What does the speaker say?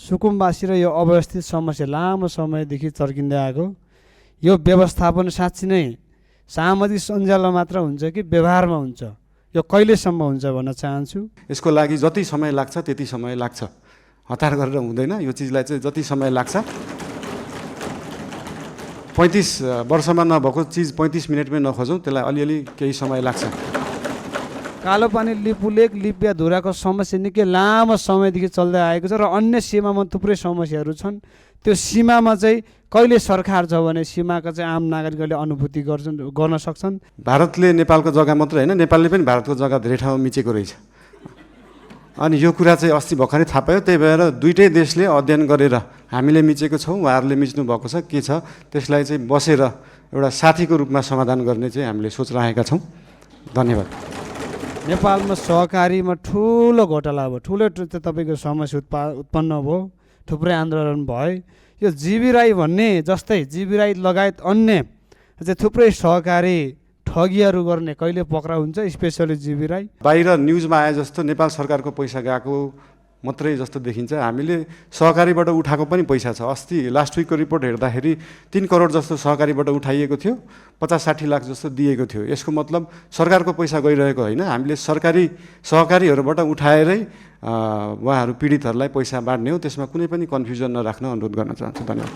सुकुम्बासी र यो अव्यवस्थित समस्या लामो समयदेखि चर्किँदै आएको। यो व्यवस्थापन साँच्ची नै सामाजिक सञ्जालमा मात्र हुन्छ कि व्यवहारमा हुन्छ, यो कहिलेसम्म हुन्छ भन्न चाहन्छु। यसको लागि जति समय लाग्छ त्यति समय लाग्छ, हतार गरेर हुँदैन। यो चिजलाई चाहिँ जति समय लाग्छ, 35 वर्षमा नभएको चिज 35 मिनटमै नखोजौँ, त्यसलाई अलिअलि केही समय लाग्छ। कालोपानी लिपुलेक लिपिया धुराको समस्या निकै लामो समयदेखि चल्दै आएको छ र अन्य सीमामा थुप्रै समस्याहरू छन्। त्यो सीमामा चाहिँ कहिले सरकार छ भने सीमाका चाहिँ आम नागरिकहरूले अनुभूति गर्न सक्छन्। भारतले नेपालको जग्गा मात्र होइन, नेपालले पनि भारतको जग्गा धेरै ठाउँमा मिचेको रहेछ। अनि यो कुरा चाहिँ अस्ति भर्खरै थाहा पायो। त्यही भएर दुईटै देशले अध्ययन गरेर हामीले मिचेको छौँ, उहाँहरूले मिच्नु भएको छ, के छ त्यसलाई चाहिँ बसेर एउटा साथीको रूपमा समाधान गर्ने चाहिँ हामीले सोच राखेका छौँ। धन्यवाद। नेपालमा सहकारीमा ठुलो घोटाला भयो, ठुलो तपाईँको समस्या उत्पन्न भयो, थुप्रै आन्दोलन भयो। यो जीवी राई भन्ने जस्तै जीवी राई लगायत अन्य चाहिँ थुप्रै सहकारी ठगिहरू गर्ने कहिले पक्राउ हुन्छ, स्पेसली जीवी राई। बाहिर न्युजमा आए जस्तो नेपाल सरकारको पैसा गएको मात्रै जस्तो देखिन्छ। हामीले सहकारीबाट उठाएको पनि पैसा छ। अस्ति लास्ट विकको रिपोर्ट हेर्दाखेरि 3 करोड जस्तो सहकारीबाट उठाइएको थियो, 50-60 लाख जस्तो दिएको थियो। यसको मतलब सरकारको पैसा गइरहेको होइन, हामीले सरकारी सहकारीहरूबाट उठाएरै उहाँहरू पीडितहरूलाई पैसा बाँड्ने हो। त्यसमा कुनै पनि कन्फ्युजन नराख्न अनुरोध गर्न चाहन्छु। धन्यवाद।